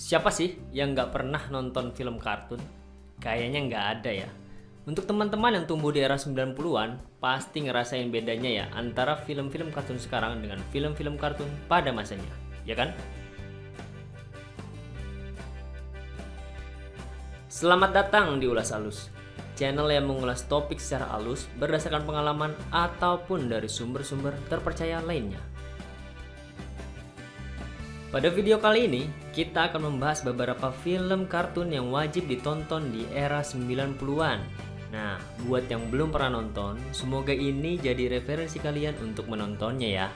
Siapa sih yang nggak pernah nonton film kartun? Kayaknya nggak ada ya. Untuk teman-teman yang tumbuh di era 90-an, pasti ngerasain bedanya ya antara film-film kartun sekarang dengan film-film kartun pada masanya, ya kan? Selamat datang di Ulas Alus, channel yang mengulas topik secara alus berdasarkan pengalaman ataupun dari sumber-sumber terpercaya lainnya. Pada video kali ini, kita akan membahas beberapa film kartun yang wajib ditonton di era 90-an. Nah, buat yang belum pernah nonton, semoga ini jadi referensi kalian untuk menontonnya ya.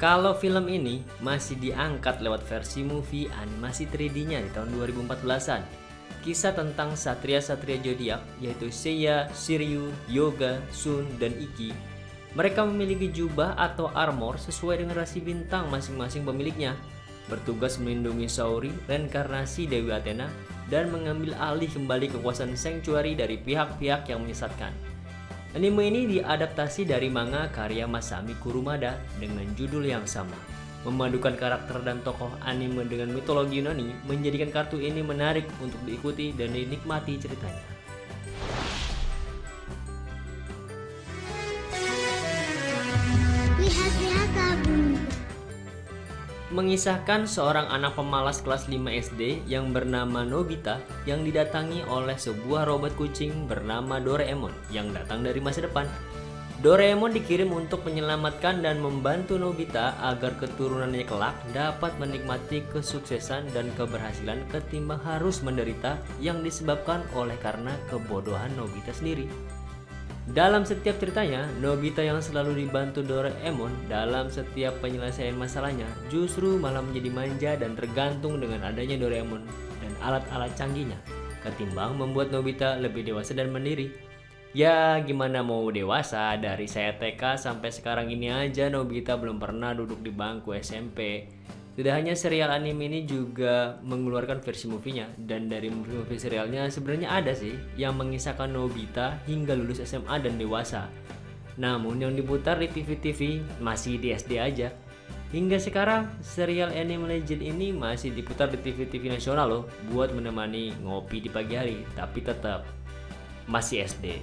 Kalau film ini masih diangkat lewat versi movie animasi 3D-nya di tahun 2014-an. Kisah tentang satria-satria zodiak yaitu Seiya, Shiryu, Yoga, Sun, dan Ikki. Mereka memiliki jubah atau armor sesuai dengan rasi bintang masing-masing pemiliknya, bertugas melindungi Saori, reinkarnasi Dewi Athena, dan mengambil alih kembali kekuasaan Sanctuary dari pihak-pihak yang menyesatkan. Anime ini diadaptasi dari manga karya Masami Kurumada dengan judul yang sama. Memadukan karakter dan tokoh anime dengan mitologi Yunani menjadikan kartu ini menarik untuk diikuti dan dinikmati ceritanya. Mengisahkan seorang anak pemalas kelas 5 SD yang bernama Nobita yang didatangi oleh sebuah robot kucing bernama Doraemon yang datang dari masa depan. Doraemon dikirim untuk menyelamatkan dan membantu Nobita agar keturunannya kelak dapat menikmati kesuksesan dan keberhasilan ketimbang harus menderita yang disebabkan oleh karena kebodohan Nobita sendiri. Dalam setiap ceritanya, Nobita yang selalu dibantu Doraemon dalam setiap penyelesaian masalahnya justru malah menjadi manja dan tergantung dengan adanya Doraemon dan alat-alat canggihnya ketimbang membuat Nobita lebih dewasa dan mandiri. Ya gimana mau dewasa, dari saya TK sampai sekarang ini aja Nobita belum pernah duduk di bangku SMP. Tidak hanya serial anime ini juga mengeluarkan versi movie-nya, dan dari movie serialnya sebenarnya ada sih yang mengisahkan Nobita hingga lulus SMA dan dewasa. Namun yang diputar di TV-TV masih di SD aja. Hingga sekarang serial Anime Legend ini masih diputar di TV-TV nasional loh buat menemani ngopi di pagi hari, tapi tetap masih SD.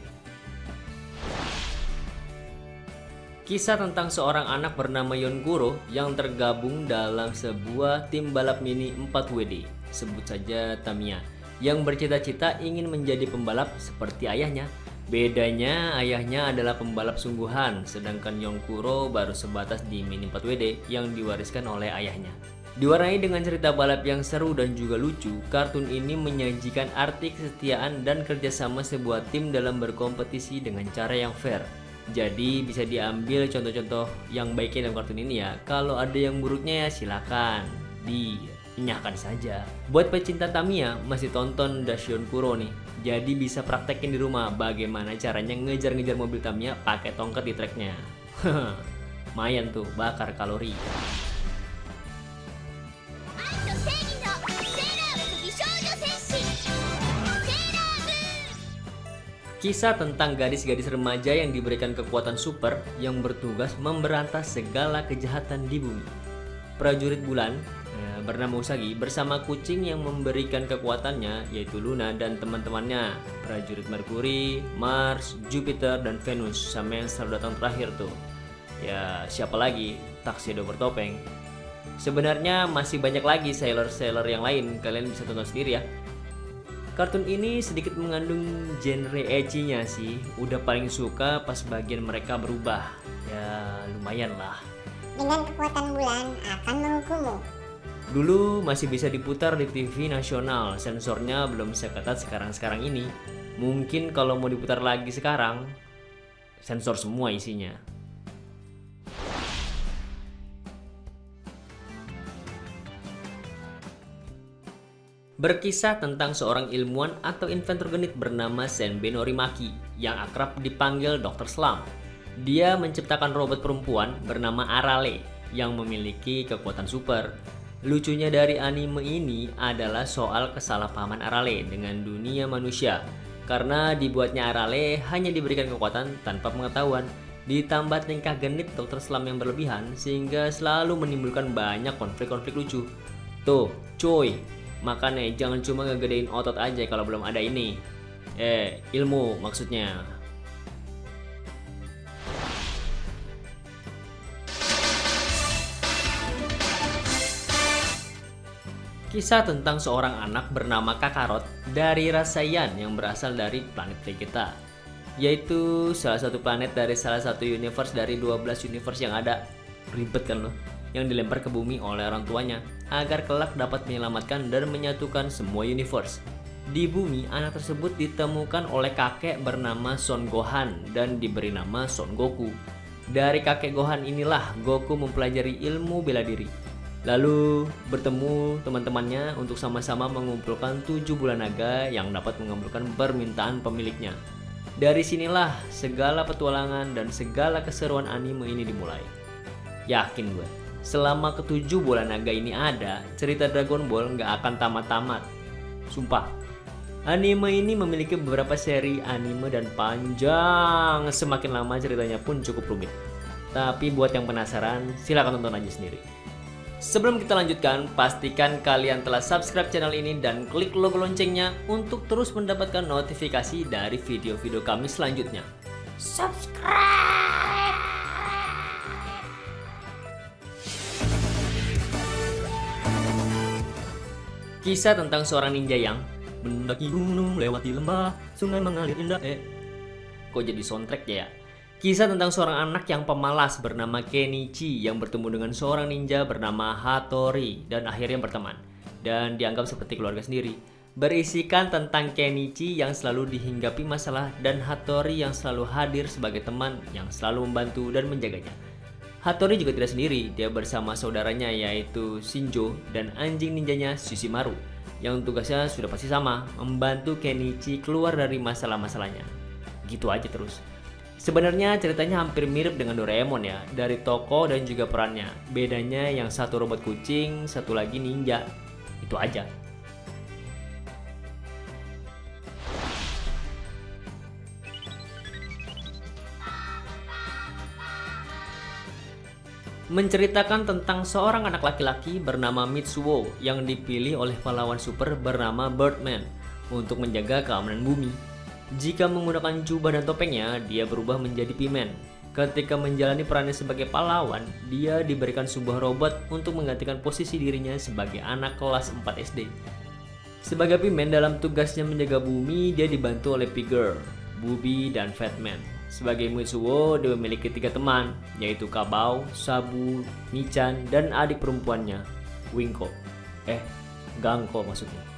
Kisah tentang seorang anak bernama Yonkuro yang tergabung dalam sebuah tim balap mini 4WD, sebut saja Tamiya, yang bercita-cita ingin menjadi pembalap seperti ayahnya. Bedanya ayahnya adalah pembalap sungguhan, sedangkan Yonkuro baru sebatas di mini 4WD yang diwariskan oleh ayahnya. Diwarnai dengan cerita balap yang seru dan juga lucu, kartun ini menyajikan arti kesetiaan dan kerjasama sebuah tim dalam berkompetisi dengan cara yang fair. Jadi bisa diambil contoh-contoh yang baiknya dalam kartun ini ya. Kalau ada yang buruknya ya silakan dinyahkan saja. Buat pecinta Tamiya masih tonton Dash Yonkuro nih. Jadi bisa praktekin di rumah bagaimana caranya ngejar-ngejar mobil Tamiya pakai tongkat di treknya. Lumayan tuh bakar kalori. Kisah tentang gadis-gadis remaja yang diberikan kekuatan super yang bertugas memberantas segala kejahatan di bumi. Prajurit bulan bernama Usagi bersama kucing yang memberikan kekuatannya yaitu Luna dan teman-temannya, prajurit Mercury, Mars, Jupiter, dan Venus, sama yang selalu datang terakhir tuh. Ya siapa lagi? Tuxedo bertopeng. Sebenarnya masih banyak lagi sailor-sailor yang lain, kalian bisa tonton sendiri ya. Kartun ini sedikit mengandung genre ecchi-nya sih. Udah paling suka pas bagian mereka berubah. Ya lumayan lah. Dengan kekuatan bulan akan menghukummu. Dulu masih bisa diputar di TV nasional. Sensornya belum seketat sekarang-sekarang ini. Mungkin kalau mau diputar lagi sekarang, sensor semua isinya. Berkisah tentang seorang ilmuwan atau inventor genit bernama Senbei Norimaki yang akrab dipanggil Dr. Slump. Dia menciptakan robot perempuan bernama Arale yang memiliki kekuatan super. Lucunya dari anime ini adalah soal kesalahpahaman Arale dengan dunia manusia. Karena dibuatnya Arale hanya diberikan kekuatan tanpa pengetahuan, ditambah tingkah genit Dr. Slump yang berlebihan sehingga selalu menimbulkan banyak konflik-konflik lucu. Tuh, cuy, makanya jangan cuma ngegedein otot aja kalau belum ada ini. Ilmu maksudnya. Kisah tentang seorang anak bernama Kakarot dari ras Saiyan yang berasal dari planet Vegeta, yaitu salah satu planet dari salah satu universe dari 12 universe yang ada. Ribet kan loh, yang dilempar ke bumi oleh orang tuanya agar kelak dapat menyelamatkan dan menyatukan semua universe. Di bumi, anak tersebut ditemukan oleh kakek bernama Son Gohan dan diberi nama Son Goku. Dari kakek Gohan inilah Goku mempelajari ilmu bela diri. Lalu bertemu teman-temannya untuk sama-sama mengumpulkan 7 bulan naga yang dapat mengabulkan permintaan pemiliknya. Dari sinilah segala petualangan dan segala keseruan anime ini dimulai. Yakin gue, selama ke-7 bulan naga ini ada, cerita Dragon Ball nggak akan tamat-tamat. Sumpah. Anime ini memiliki beberapa seri anime dan panjang, semakin lama ceritanya pun cukup rumit. Tapi buat yang penasaran, silakan tonton aja sendiri. Sebelum kita lanjutkan, pastikan kalian telah subscribe channel ini dan klik logo loncengnya untuk terus mendapatkan notifikasi dari video-video kami selanjutnya. Subscribe! Kisah tentang seorang ninja yang mendaki gunung, lewati lembah, sungai mengalir indah. Kok jadi soundtrack ya? Kisah tentang seorang anak yang pemalas bernama Kenichi yang bertemu dengan seorang ninja bernama Hattori dan akhirnya berteman dan dianggap seperti keluarga sendiri. Berisikan tentang Kenichi yang selalu dihinggapi masalah dan Hattori yang selalu hadir sebagai teman yang selalu membantu dan menjaganya. Hattori juga tidak sendiri, dia bersama saudaranya yaitu Shinjo dan anjing ninjanya Shishimaru yang tugasnya sudah pasti sama, membantu Kenichi keluar dari masalah-masalahnya. Gitu aja terus. Sebenarnya ceritanya hampir mirip dengan Doraemon ya, dari tokoh dan juga perannya. Bedanya yang satu robot kucing, satu lagi ninja. Itu aja. Menceritakan tentang seorang anak laki-laki bernama Mitsuo yang dipilih oleh pahlawan super bernama Birdman untuk menjaga keamanan bumi. Jika menggunakan jubah dan topengnya, dia berubah menjadi P-Man. Ketika menjalani perannya sebagai pahlawan, dia diberikan sebuah robot untuk menggantikan posisi dirinya sebagai anak kelas 4 SD. Sebagai P-Man dalam tugasnya menjaga bumi, dia dibantu oleh P-Girl, Bubi, dan Fatman. Sebagai Mitsuo, dia memiliki 3 teman, yaitu Kabao, Sabu, Michan, dan adik perempuannya, Winko. Gangko maksudnya.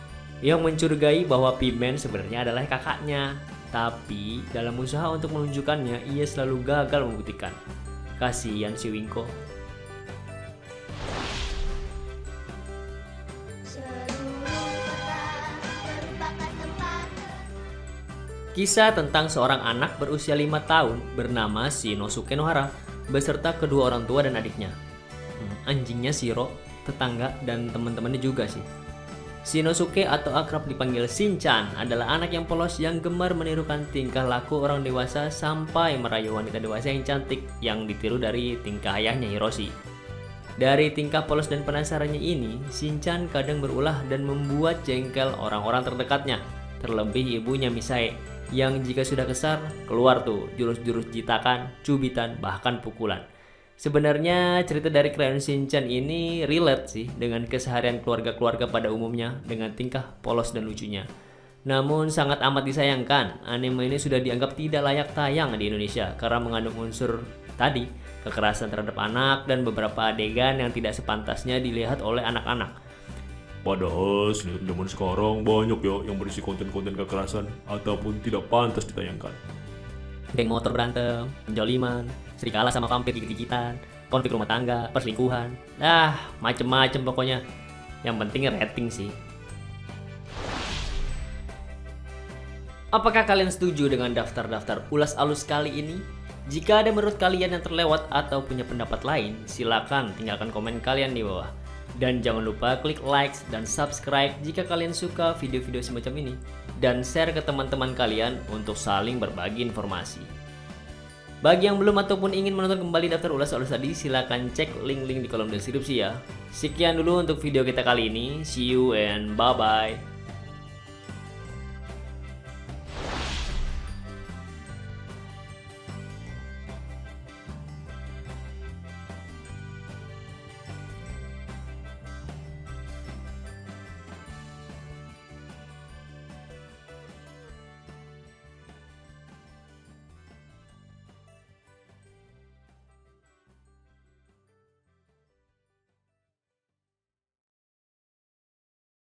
Yang mencurigai bahwa P-Man sebenarnya adalah kakaknya. Tapi dalam usaha untuk menunjukkannya, ia selalu gagal membuktikan. Kasihan si Winko. Kisah tentang seorang anak berusia 5 tahun bernama Shinosuke Nohara beserta kedua orang tua dan adiknya. Anjingnya Shiro, tetangga, dan teman-temannya juga sih. Shinosuke atau akrab dipanggil Shinchan adalah anak yang polos yang gemar menirukan tingkah laku orang dewasa sampai merayu wanita dewasa yang cantik yang ditiru dari tingkah ayahnya Hiroshi. Dari tingkah polos dan penasarannya ini, Shinchan kadang berulah dan membuat jengkel orang-orang terdekatnya, terlebih ibunya Misae, yang jika sudah kesal, keluar tuh jurus-jurus jitakan, cubitan, bahkan pukulan. Sebenarnya cerita dari Crayon Shinchan ini relate sih dengan keseharian keluarga-keluarga pada umumnya dengan tingkah polos dan lucunya. Namun sangat amat disayangkan, anime ini sudah dianggap tidak layak tayang di Indonesia karena mengandung unsur tadi, kekerasan terhadap anak dan beberapa adegan yang tidak sepantasnya dilihat oleh anak-anak. Padahal zaman sekarang banyak ya yang berisi konten-konten kekerasan ataupun tidak pantas ditayangkan. Geng motor berantem, penjoliman, serigala sama vampir gigit-gigitan, konflik rumah tangga, perselingkuhan, macem-macem pokoknya. Yang penting rating sih. Apakah kalian setuju dengan daftar-daftar ulas alus kali ini? Jika ada menurut kalian yang terlewat atau punya pendapat lain, silakan tinggalkan komen kalian di bawah. Dan jangan lupa klik like dan subscribe jika kalian suka video-video semacam ini. dan share ke teman-teman kalian untuk saling berbagi informasi. Bagi yang belum ataupun ingin menonton kembali daftar ulas-ulas tadi, silakan cek link-link di kolom deskripsi ya. Sekian dulu untuk video kita kali ini. See you and bye-bye.